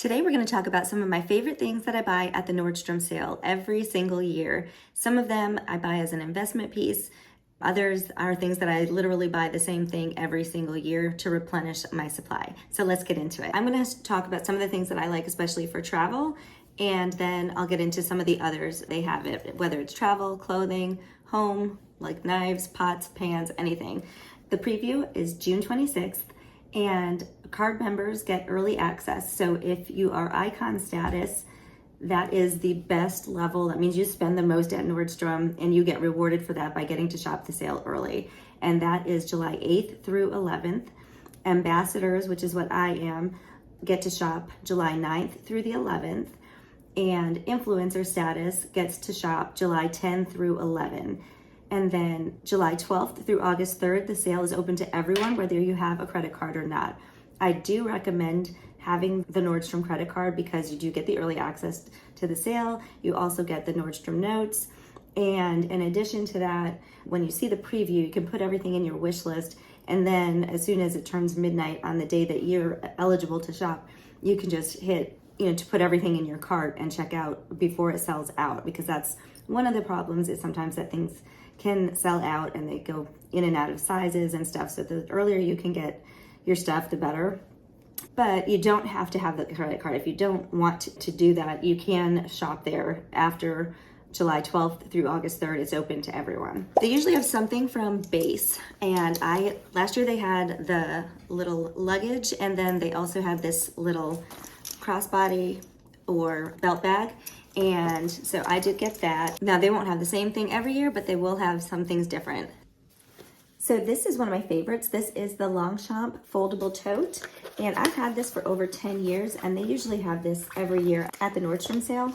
Today we're going to talk about some of my favorite things that I buy at the Nordstrom sale every single year. Some of them I buy as an investment piece. Others are things that I literally buy the same thing every single year to replenish my supply. So let's get into it. I'm going to talk about some of the things that I like, especially for travel, and then I'll get into some of the others they have it, whether it's travel, clothing, home, like knives, pots, pans, anything. The preview is June 26th. And card members get early access. So if you are icon status, that is the best level. That means you spend the most at Nordstrom and you get rewarded for that by getting to shop the sale early. And that is July 8th through 11th. Ambassadors, which is what I am, get to shop July 9th through the 11th. And influencer status gets to shop July 10 through 11. And then July 12th through August 3rd, the sale is open to everyone, whether you have a credit card or not. I do recommend having the Nordstrom credit card because you do get the early access to the sale. You also get the Nordstrom notes. And in addition to that, when you see the preview, you can put everything in your wish list. And then as soon as it turns midnight on the day that you're eligible to shop, you can just hit, to put everything in your cart and check out before it sells out, because that's one of the problems is sometimes that things can sell out and they go in and out of sizes and stuff. So the earlier you can get your stuff, the better. But you don't have to have the credit card. If you don't want to do that, you can shop there after July 12th through August 3rd. It's open to everyone. They usually have something from Beis. And last year they had the little luggage, and then they also have this little crossbody or belt bag. And so I did get that. Now they won't have the same thing every year, but they will have some things different. So this is one of my favorites. This is the Longchamp foldable tote. And I've had this for over 10 years, and they usually have this every year at the Nordstrom sale.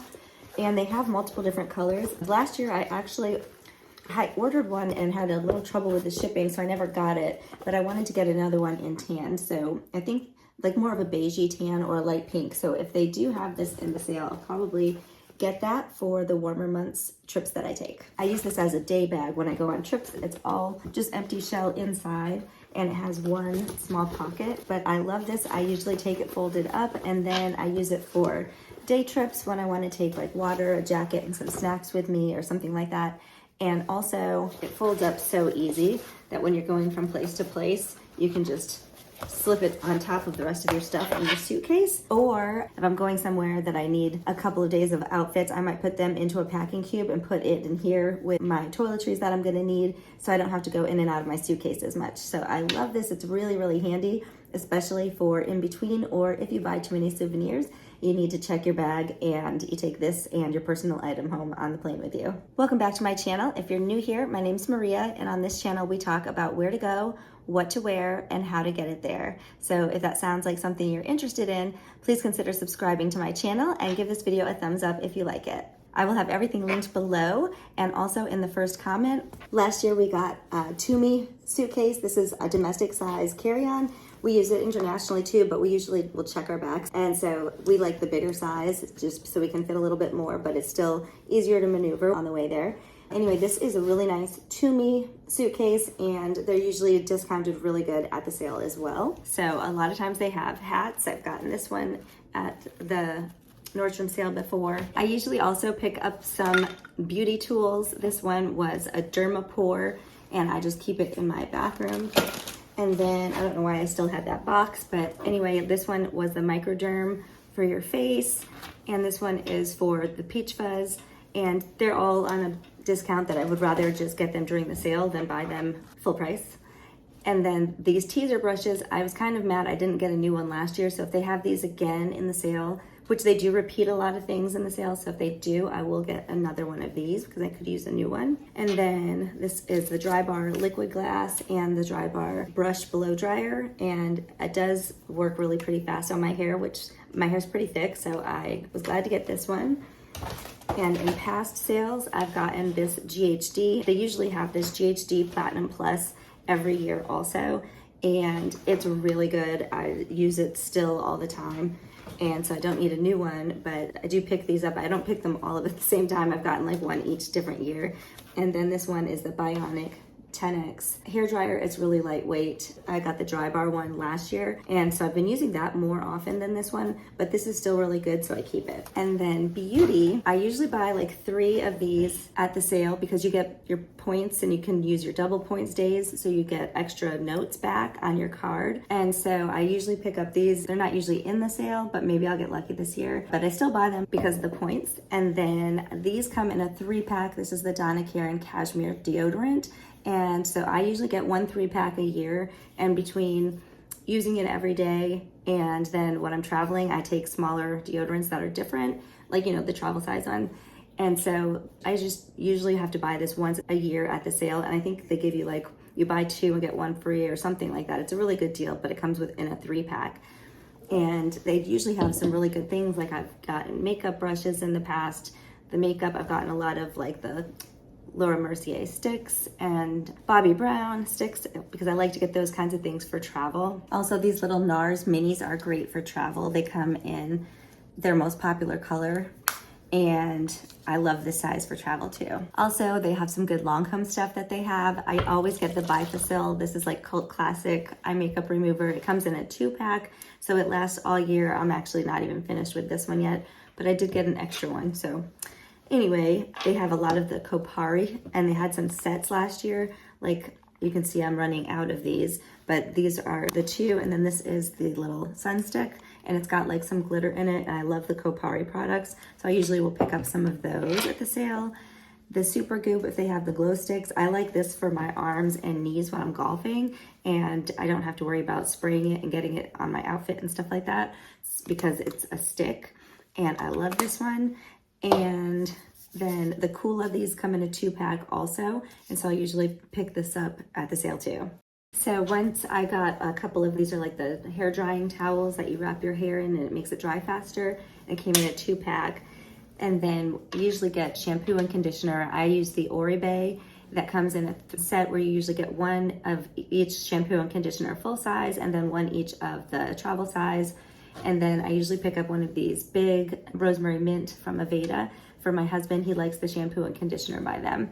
And they have multiple different colors. Last year I ordered one and had a little trouble with the shipping, so I never got it, but I wanted to get another one in tan. So I think like more of a beigey tan or a light pink. So if they do have this in the sale, I'll probably get that for the warmer months trips that I take. I use this as a day bag when I go on trips. It's all just empty shell inside and it has one small pocket, but I love this. I usually take it folded up and then I use it for day trips when I want to take like water, a jacket, and some snacks with me or something like that. And also it folds up so easy that when you're going from place to place, you can just slip it on top of the rest of your stuff in your suitcase. Or if I'm going somewhere that I need a couple of days of outfits, I might put them into a packing cube and put it in here with my toiletries that I'm gonna need, so I don't have to go in and out of my suitcase as much. So I love this. It's really, really handy, especially for in between, or if you buy too many souvenirs, you need to check your bag and you take this and your personal item home on the plane with you. Welcome back to my channel. If you're new here, my name's Maria, and on this channel we talk about where to go, what to wear, and how to get it there. So if that sounds like something you're interested in, please consider subscribing to my channel and give this video a thumbs up if you like it. I will have everything linked below and also in the first comment. Last year we got a Tumi suitcase. This is a domestic size carry-on. We use it internationally too, but we usually will check our bags. And so we like the bigger size just so we can fit a little bit more, but it's still easier to maneuver on the way there. Anyway, this is a really nice Tumi suitcase, and they're usually discounted really good at the sale as well. So a lot of times they have hats. I've gotten this one at the Nordstrom sale before. I usually also pick up some beauty tools. This one was a Dermapore, and I just keep it in my bathroom. And then, I don't know why I still had that box, but anyway, this one was the Microderm for your face, and this one is for the Peach Fuzz, and they're all on a discount that I would rather just get them during the sale than buy them full price. And then these teaser brushes, I was kind of mad I didn't get a new one last year, so if they have these again in the sale, which they do repeat a lot of things in the sale, so if they do, I will get another one of these because I could use a new one. And then this is the Dry Bar Liquid Glass and the Dry Bar Brush Blow Dryer, and it does work really pretty fast on my hair, which my hair's pretty thick, so I was glad to get this one. And in past sales, I've gotten this GHD. They usually have this GHD Platinum Plus every year also, and it's really good. I use it still all the time, and so I don't need a new one, but I do pick these up. I don't pick them all up at the same time. I've gotten like one each different year. And then this one is the Bionic 10X hairdryer. It's really lightweight. I got the dry bar one last year, and so I've been using that more often than this one, but this is still really good, so I keep it. And then beauty, I usually buy like 3 of these at the sale because you get your points and you can use your double points days, so you get extra notes back on your card. And so I usually pick up these. They're not usually in the sale, but maybe I'll get lucky this year, but I still buy them because of the points. And then these come in a 3-pack. This is the Donna Karan Cashmere deodorant. And so I usually get 1 3-pack a year, and between using it every day and then when I'm traveling, I take smaller deodorants that are different, like, you know, the travel size one. And so I just usually have to buy this once a year at the sale. And I think they give you like, you buy 2 and get 1 free or something like that. It's a really good deal, but it comes in a 3-pack. And they usually have some really good things. Like I've gotten makeup brushes in the past. The makeup, I've gotten a lot of like the Laura Mercier sticks and Bobbi Brown sticks because I like to get those kinds of things for travel. Also, these little NARS minis are great for travel. They come in their most popular color, and I love this size for travel too. Also, they have some good Longchamp stuff that they have. I always get the Bifacil. This is like cult classic eye makeup remover. It comes in a 2-pack, so it lasts all year. I'm actually not even finished with this one yet, but I did get an extra one. So anyway, they have a lot of the Kopari, and they had some sets last year. Like you can see I'm running out of these, but these are the 2, and then this is the little sun stick, and it's got like some glitter in it, and I love the Kopari products, so I usually will pick up some of those at the sale. The Super Goop, if they have the glow sticks, I like this for my arms and knees when I'm golfing, and I don't have to worry about spraying it and getting it on my outfit and stuff like that because it's a stick, and I love this one. And then the Kula, these come in a 2-pack also, and so I usually pick this up at the sale too. So once I got a couple of these are like the hair drying towels that you wrap your hair in and it makes it dry faster. It came in a 2-pack. And then you usually get shampoo and conditioner. I use the Oribe that comes in a set where you usually get 1 of each shampoo and conditioner full size, and then 1 each of the travel size. And then I usually pick up one of these big rosemary mint from Aveda for my husband. He likes the shampoo and conditioner by them.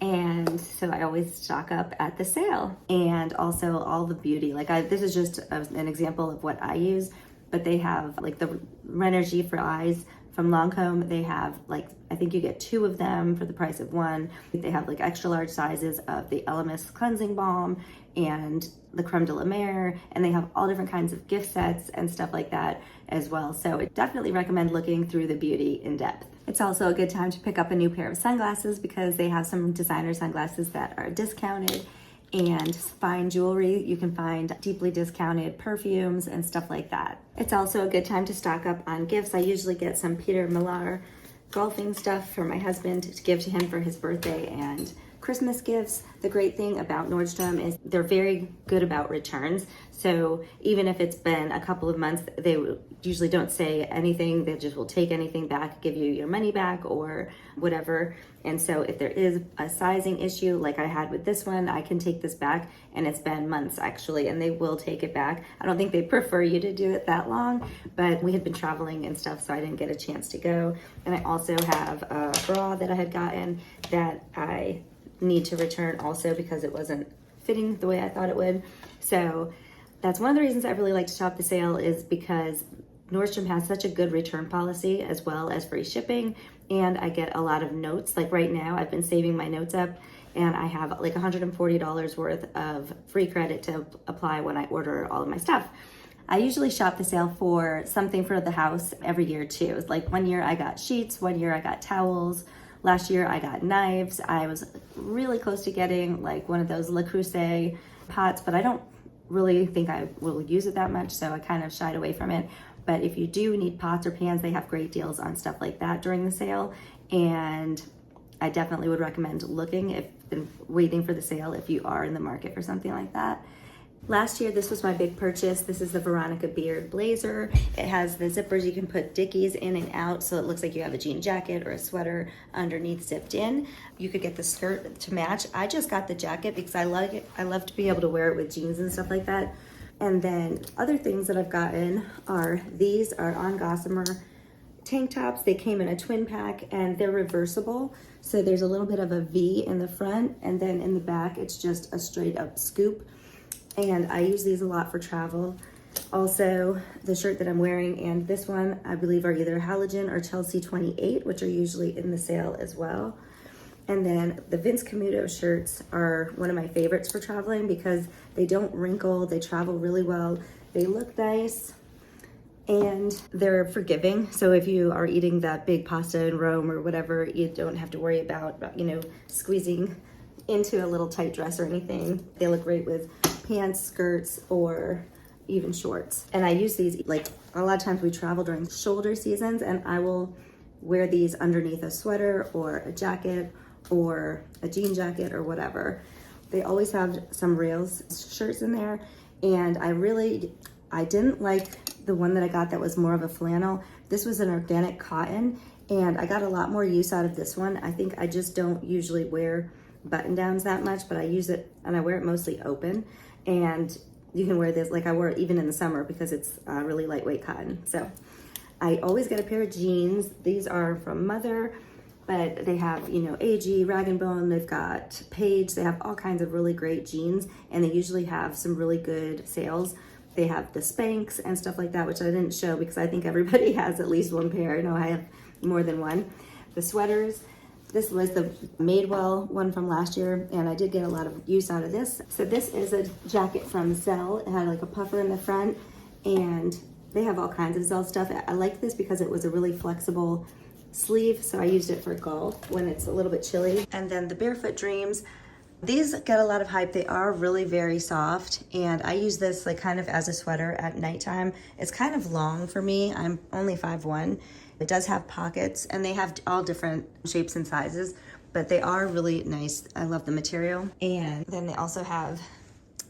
And so I always stock up at the sale. And also all the beauty, like this is just an example of what I use, but they have like the Renergy for eyes from Longchamp. They have like, I think you get 2 of them for the price of 1. They have like extra large sizes of the Elemis cleansing balm and the Creme de la Mer, and they have all different kinds of gift sets and stuff like that as well. So I definitely recommend looking through the beauty in depth. It's also a good time to pick up a new pair of sunglasses because they have some designer sunglasses that are discounted, and fine jewelry. You can find deeply discounted perfumes and stuff like that. It's also a good time to stock up on gifts. I usually get some Peter Millar golfing stuff for my husband to give to him for his birthday and Christmas gifts. The great thing about Nordstrom is they're very good about returns. So even if it's been a couple of months, they usually don't say anything. They just will take anything back, give you your money back or whatever. And so if there is a sizing issue like I had with this one, I can take this back, and it's been months actually, and they will take it back. I don't think they prefer you to do it that long, but we had been traveling and stuff, so I didn't get a chance to go. And I also have a bra that I had gotten that I need to return also because it wasn't fitting the way I thought it would. So that's one of the reasons I really like to shop the sale, is because Nordstrom has such a good return policy as well as free shipping, and I get a lot of notes. Like right now, I've been saving my notes up, and I have like $140 worth of free credit to apply when I order all of my stuff. I usually shop the sale for something for the house every year too. Like one year I got sheets, one year I got towels, last year I got knives. I was really close to getting like one of those Le Creuset pots, but I don't really think I will use it that much, so I kind of shied away from it. But if you do need pots or pans, they have great deals on stuff like that during the sale, and I definitely would recommend looking and waiting for the sale if you are in the market for something like that. Last year, this was my big purchase. This is the Veronica Beard blazer. It has the zippers. You can put dickies in and out, so it looks like you have a jean jacket or a sweater underneath zipped in. You could get the skirt to match. I just got the jacket because I like it. I love to be able to wear it with jeans and stuff like that. And then other things that I've gotten are, these are on Gossamer tank tops. They came in a twin pack and they're reversible. So there's a little bit of a V in the front, and then in the back, it's just a straight up scoop. And I use these a lot for travel. Also, the shirt that I'm wearing and this one, I believe, are either Halogen or Chelsea 28, which are usually in the sale as well. And then the Vince Camuto shirts are one of my favorites for traveling because they don't wrinkle, they travel really well, they look nice, and they're forgiving. So if you are eating that big pasta in Rome or whatever, you don't have to worry about, you know, squeezing into a little tight dress or anything. They look great with pants, skirts, or even shorts. And I use these, like, a lot of times we travel during shoulder seasons, and I will wear these underneath a sweater or a jacket or a jean jacket or whatever. They always have some Rails shirts in there, and I didn't like the one that I got that was more of a flannel. This was an organic cotton, and I got a lot more use out of this one. I think I just don't usually wear button downs that much, but I use it and I wear it mostly open. And you can wear this, like I wear it even in the summer because it's really lightweight cotton. So I always get a pair of jeans. These are from Mother, but they have, you know, AG, Rag & Bone, they've got Page, they have all kinds of really great jeans, and they usually have some really good sales. They have the Spanx and stuff like that, which I didn't show because I think everybody has at least one pair. I know I have more than one. The sweaters, this was the Madewell one from last year, and I did get a lot of use out of this. So this is a jacket from Zell. It had like a puffer in the front, and they have all kinds of Zell stuff. I like this because it was a really flexible sleeve, so I used it for golf when it's a little bit chilly. And then the Barefoot Dreams, these get a lot of hype. They are really very soft, and I use this like kind of as a sweater at nighttime. It's kind of long for me. I'm only 5'1". It does have pockets, and they have all different shapes and sizes, but they are really nice. I love the material. And then they also have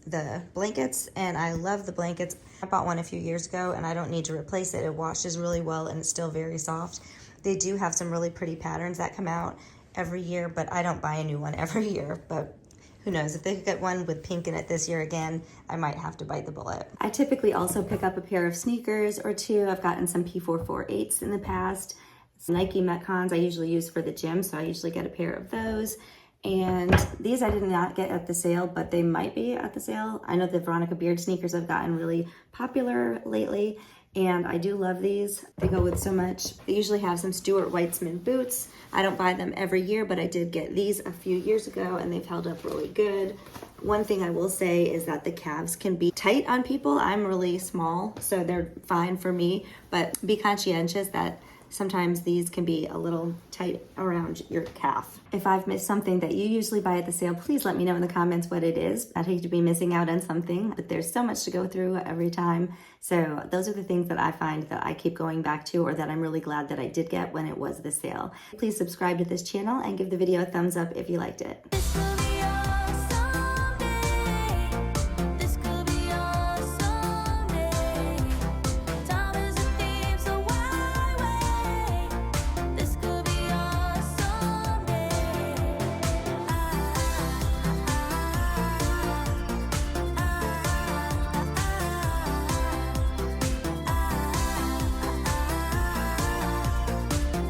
the blankets, and I love the blankets. I bought one a few years ago, and I don't need to replace it. It washes really well, and it's still very soft. They do have some really pretty patterns that come out every year, but I don't buy a new one every year. But who knows, if they could get one with pink in it this year again, I might have to bite the bullet. I typically also pick up a pair of sneakers or two. I've gotten some P448s in the past. Some Nike Metcons I usually use for the gym, so I usually get a pair of those. And these I did not get at the sale, but they might be at the sale. I know the Veronica Beard sneakers have gotten really popular lately, and I do love these. They go with so much. They usually have some Stuart Weitzman boots. I don't buy them every year, but I did get these a few years ago, and they've held up really good. One thing I will say is that the calves can be tight on people. I'm really small, so they're fine for me, but be conscientious that sometimes these can be a little tight around your calf. If I've missed something that you usually buy at the sale, please let me know in the comments what it is. I'd hate to be missing out on something, but there's so much to go through every time. So those are the things that I find that I keep going back to, or that I'm really glad that I did get when it was the sale. Please subscribe to this channel and give the video a thumbs up if you liked it.